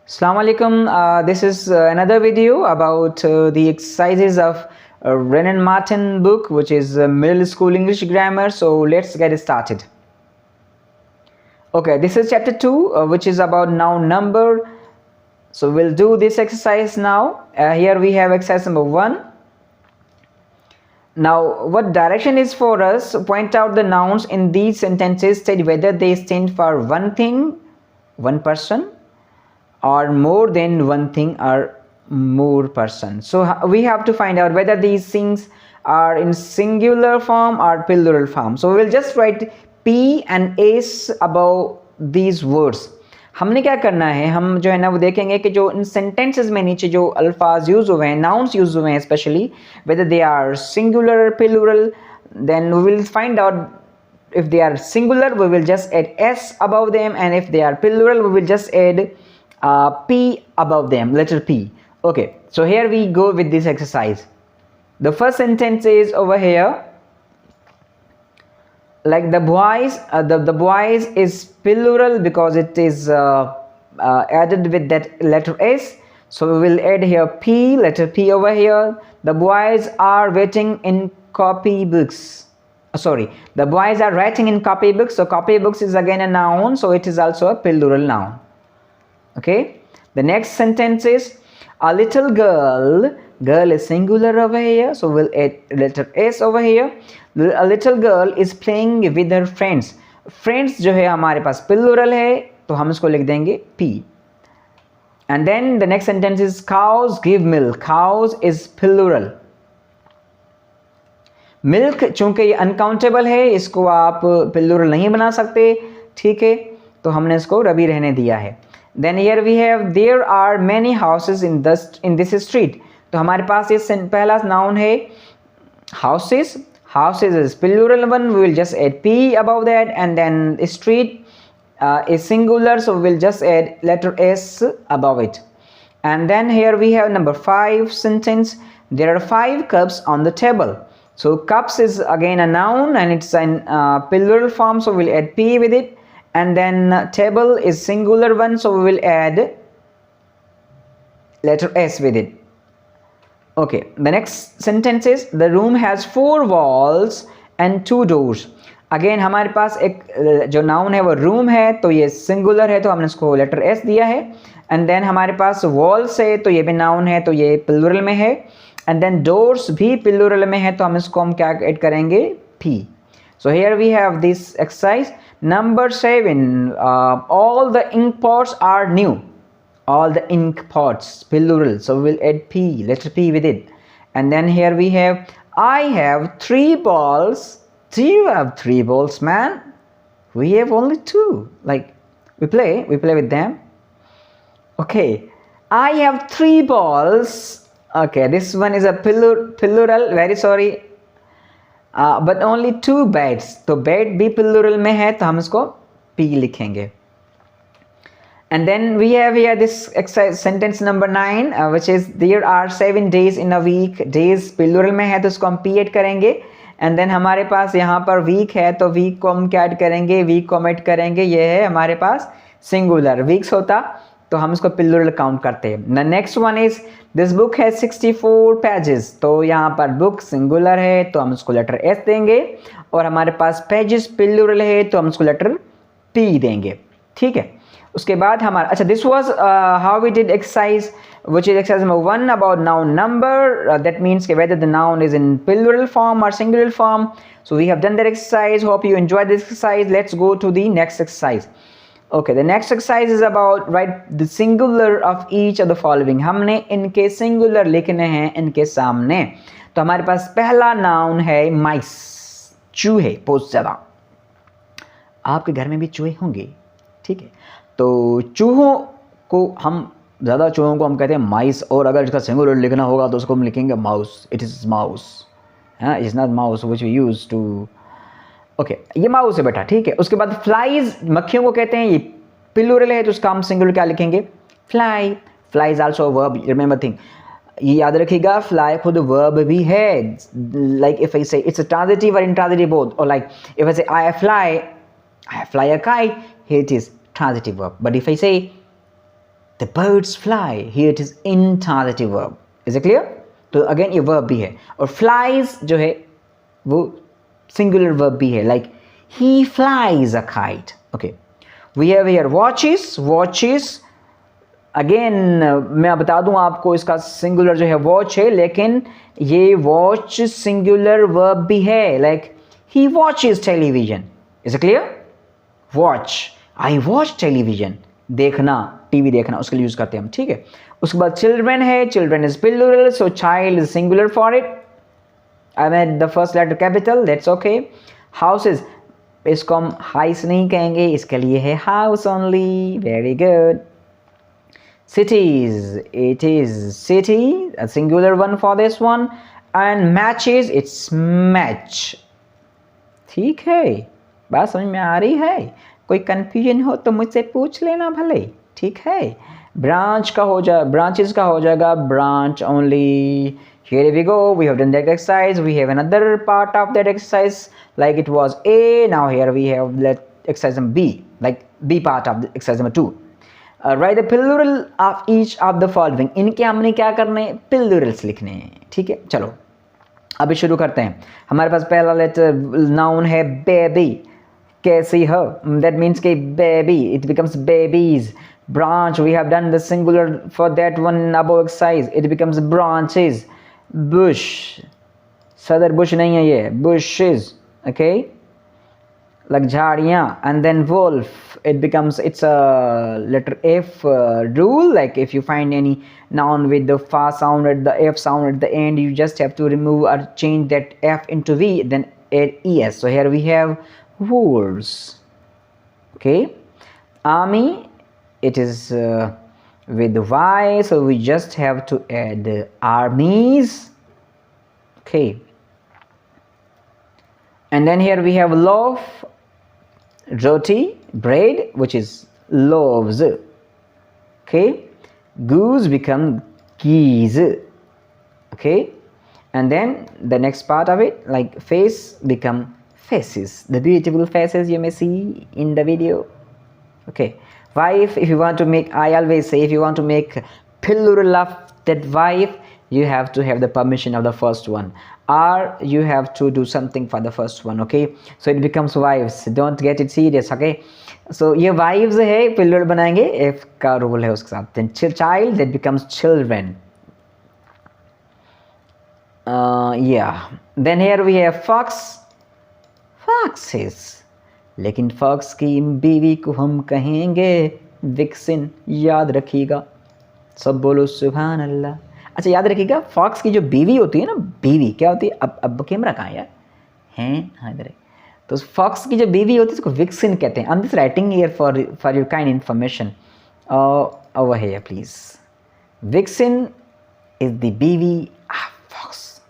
Assalamu alaikum. This is another video about the exercises of Renan Martin book, which is Middle School English Grammar. So let's get started. Okay, this is chapter 2, which is about noun number. So we'll do this exercise now. Here we have exercise number 1. Now, what direction is for us? Point out the nouns in these sentences, state whether they stand for one thing, one person, or more than one thing or more person. So we have to find out whether these things are in singular form or plural form. So we will just write P and S above these words. हमने क्या करना है, हम जो है ना वो देखेंगे कि जो इन सेंटेंसेस में नीचे जो अल्फाज यूज़ हुए हैं, नाउन्स यूज़ हुए हैं specially, whether they are singular, plural, then we will find out if they are singular we will just add S above them, and if they are plural we will just add P above them, letter P. Okay, so here we go with this exercise. The first sentence is over here, like the boys, the boys is plural because it is added with that letter S. So we will add here P, letter P over here. The boys are waiting in copybooks. The boys are writing in copybooks. So copybooks is again a noun, so it is also a plural noun. Okay, the next sentence is a little girl. Girl is singular over here, so we'll add letter S over here. A little girl is playing with her friends. Friends जो है हमारे पास plural है, तो हम इसको लिख देंगे P. And then the next sentence is cows give milk. Cows is plural. Milk चूंकि ये uncountable है, इसको आप plural नहीं बना सकते, ठीक है, तो हमने इसको रबी रहने दिया है. Then here we have there are many houses in this street. तो हमारे पास ये पहला noun है houses. Houses is plural one, we will just add P above that, and then street is singular, so we will just add letter S above it. And then here we have number 5 sentence. There are 5 cups on the table. So cups is again a noun and it's in plural form, so we'll add P with it. And then table is singular one, so we will add letter S with it. Okay, the next sentence is the room has 4 walls and 2 doors. Again हमारे पास एक जो noun है वो room है, तो ये singular है, तो हमने इसको letter S दिया है. And then हमारे पास walls है, तो ये भी noun है, तो ये plural में है. And then doors भी plural में है, तो हम इसको क्या add करेंगे P. So here we have this exercise. Number 7, all the ink pots are new. All the ink pots, plural, so we'll add P, letter P with it. And then here we have, I have 3 balls. Do you have 3 balls, man? We have only 2. Like, we play with them. Okay, I have 3 balls. Okay, this one is a plural, very sorry. But only 2 beds. तो bed भी plural में है, तो हम इसको P लिखेंगे. And then we have here this exercise sentence number 9, which is there are 7 days in a week. Days plural में है, तो इसको हम P add करेंगे. And then हमारे पास यहाँ पर week है, तो week को हम क्या add करेंगे, week को add करेंगे. ये है हमारे पास singular. Weeks होता तो हम इसको plural count करते हैं. The next one is this book has 64 pages. तो यहाँ पर book singular है, तो हम इसको letter S देंगे. और हमारे पास pages plural है, तो हम इसको letter P देंगे. ठीक है, उसके बाद हमारा अच्छा, this was how we did exercise, which is exercise number 1 about noun number. That means whether the noun is in plural form or singular form. So we have done that exercise. Hope you enjoyed this exercise. Let's go to the next exercise. Okay, the next exercise is about write the singular of each of the following. हमने इनके singular लिखने हैं इनके सामने. तो हमारे पास पहला noun है mice, चूहे. बहुत ज़्यादा आपके घर में भी चूहे होंगे, ठीक है. तो चूहों को हम ज़्यादा चूहों को हम कहते हैं माइस, और अगर इसका सिंगुलर लिखना होगा तो उसको हम लिखेंगे माउस. इट इज़ माउस, हाँ, it's not mouse which we use too. Okay, ये माउस है बेटा, ठीक है. उसके बाद फ्लाइज, मक्खियों को कहते हैं, ये प्लूरल है, तो उसका हम सिंगुलर क्या लिखेंगे, fly. Fly is also verb, remember thing, ये याद रखिएगा, फ्लाई खुद वर्ब भी है. लाइक इफ आई से इट्स अ ट्रांजिटिव और इंट्रांजिटिव बोथ, और लाइक इफ आई से आई fly a kite, here it is transitive verb. But if I say The birds fly. Here it is intransitive verb. Is it clear? तो again ये verb भी है और flies जो है वो singular verb भी है, like he flies a kite. Okay, we have here watches. Watches again मैं बता दूं आपको, इसका सिंगुलर जो है वॉच है, लेकिन ये वॉच सिंगुलर वर्ब भी है, like he watches television. Is it clear? Watch, I watch television, देखना, टीवी देखना, उसके लिए यूज करते हैं हम. ठीक है. उसके बाद चिल्ड्रन है. Children is plural, so child is singular for it. I made the first letter capital, that's okay. Houses, इसको हम हाउस नहीं कहेंगे, इसके लिए है house only. Very good. Cities, it is city, a singular one for this one. And matches, it's match. ठीक है, बात समझ में आ रही है? कोई कंफ्यूजन हो तो मुझसे पूछ लेना भले. ठीक है. ब्रांच का हो जा, ब्रांचेस का हो जाएगा branch only. Here we go, we have done that exercise. We have another part of that exercise, like it was A. Now here we have exercise number B, like B part of the exercise number 2. Write the plural of each of the following. इनके हमने क्या करने हैं? Plurals लिखने हैं. ठीक है, चलो अभी शुरू करते हैं. हमारे पास पहला लेटर नाउन है बेबी. कैसी हो? दैट मीन्स के baby, it becomes babies. Branch, we have done the singular for that one above exercise, it becomes branches. Bush, सदर बुश नहीं है ये, बुशेस. ओके, like झाड़ियाँ. And then wolf, it becomes, it's a letter F rule, like if you find any noun with the fa sound at the F sound at the end, you just have to remove or change that F into V, then add ES. So here we have wolves. Okay. Army, it is with Y, so we just have to add armies. Okay. And then here we have loaf, roti, bread, which is loaves. Okay. Goose become geese. Okay. And then the next part of it, like face, become faces. The beautiful faces you may see in the video. Okay. Wife, if you want to make, I always say, if you want to make plural of that wife, you have to have the permission of the first one, or you have to do something for the first one. Okay, so it becomes wives. Don't get it serious. Okay, so ये wives है, plural बनाएंगे, if का rule है उसके साथ. Then child, that becomes children. Yeah. Then here we have fox, foxes. लेकिन fox की बीवी को हम कहेंगे vixen. याद रखिएगा, सब बोलो सुभान अल्लाह. अच्छा याद रखिएगा, फॉक्स की जो बीवी होती है ना, बीवी क्या होती है? अब कैमरा कहाँ है यार? हैं, हाँ इधर है. तो फॉक्स की जो बीवी होती है उसको विक्सिन कहते हैं. I am just writing here for your kind information. Over here please. Vixen is the बीवी ऑफ फॉक्स.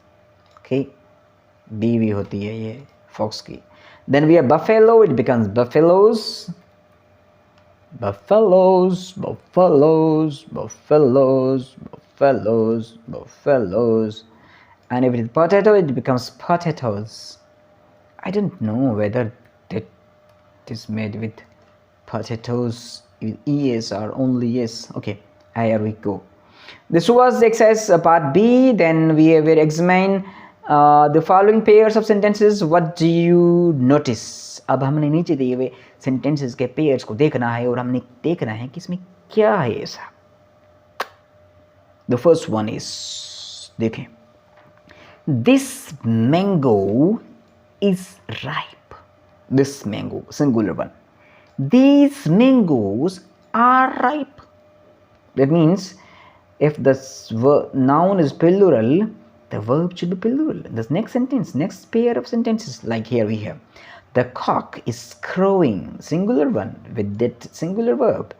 ओके, बीवी होती है ये फॉक्स की. Then we have buffalo, it becomes buffaloes. Buffaloes, buffaloes, buffaloes, buffaloes, buffaloes. And if it is potato, it becomes potatoes. I don't know whether that is made with potatoes with ES or only yes. Okay, here we go. This was exercise part B. Then we will examine the following pairs of sentences. What do you notice? अब हमने नीचे दिए हुए sentences के pairs को देखना है और हमने देखना है कि इसमें क्या है ऐसा. द फर्स्ट वन इज, देखें, this mango is ripe. This mango, singular one. These mangoes are ripe. That means if the noun is plural, the verb should be plural. The next sentence, next pair of sentences, like here we have, the cock is crowing, singular one with that singular verb.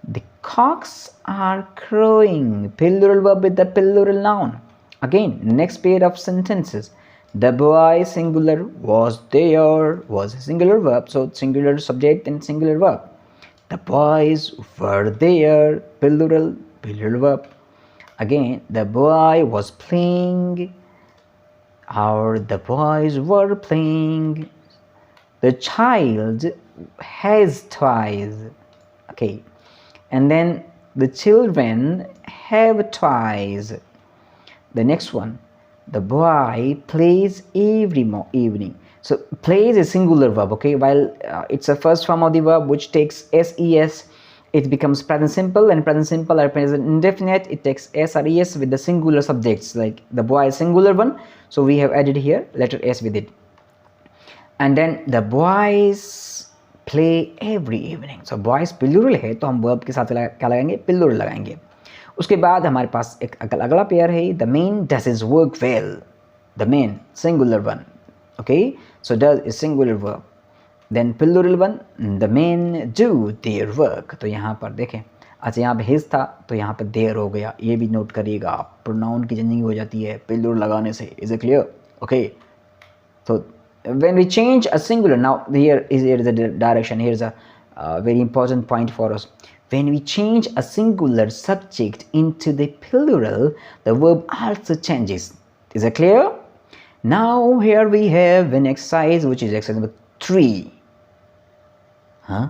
The cocks are crowing, plural verb with the plural noun. Again, next pair of sentences, the boy, singular, was there, was a singular verb, so singular subject and singular verb. The boys were there, plural verb. Again, the boy was playing, or the boys were playing. The child has toys. Okay, and then The children have toys. The next one, the boy plays every evening. So plays is singular verb, okay? While it's a first form of the verb which takes ses, it becomes present simple, and present simple or present indefinite, it takes s or es with the singular subjects. Like the boy is singular one, so we have added here letter s with it. And then the boys play every evening. So boys plural है तो हम verb के साथ क्या लगाएंगे, plural लगाएंगे. उसके बाद हमारे पास एक अगला पेयर है, the man does his work well. The man singular one, okay? So does is singular verb. Then plural one, the men do their work. तो यहाँ पर देखें, अच्छा यहाँ पे his था तो यहाँ पर their हो गया. ये भी नोट करिएगा, प्रोनाउन की चेंजिंग हो जाती है plural लगाने से. Is it clear? Okay. So when we change a singular, now here is a direction. Here's a very important point for us. When we change a singular subject into the plural, the verb also changes. Is it clear? Now here we have an exercise which is exercise number 3. Huh?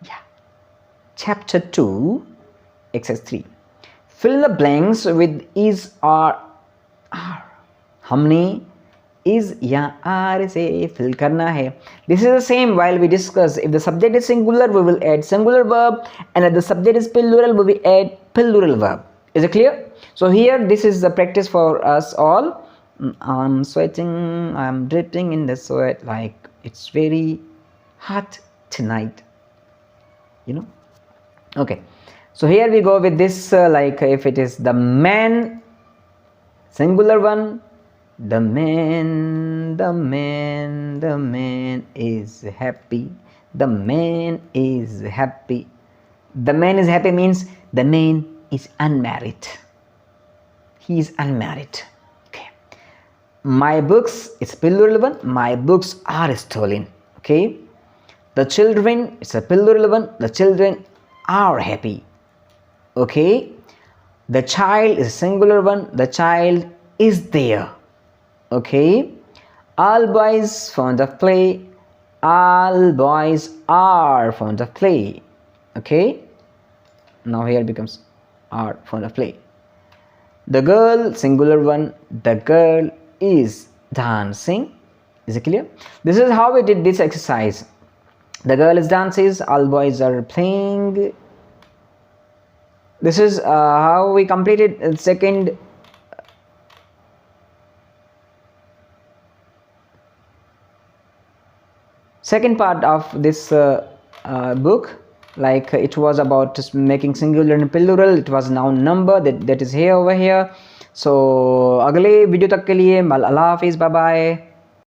Yeah. Chapter 2, exercise 3. Fill the blanks with is or are. हमने is या are से fill करना है. This is the same while we discuss. If the subject is singular, we will add singular verb, and if the subject is plural, we will add plural verb. Is it clear? So here this is the practice for us all. I'm sweating, I'm dripping in the sweat, like it's very hot tonight, you know. Okay, so here we go with this, like if it is the man, singular one, the man is happy. The man is happy. The man is happy means the man is unmarried. He is unmarried. Okay. My books, it's plural one. My books are stolen. Okay. The children, it's a plural one. The children are happy. Okay. The child is a singular one. The child is there. Okay. All boys fond of play. All boys are fond of play. Okay. Now here becomes are fond of play. The girl, singular one. The girl is dancing. Is it clear? This is how we did this exercise. The girl is dances. All boys are playing. This is how we completed the second part of this book. Like it was about just making singular and plural. It was noun number that is here over here. So अगले video तक के लिए अल्लाह हाफिज़, bye bye.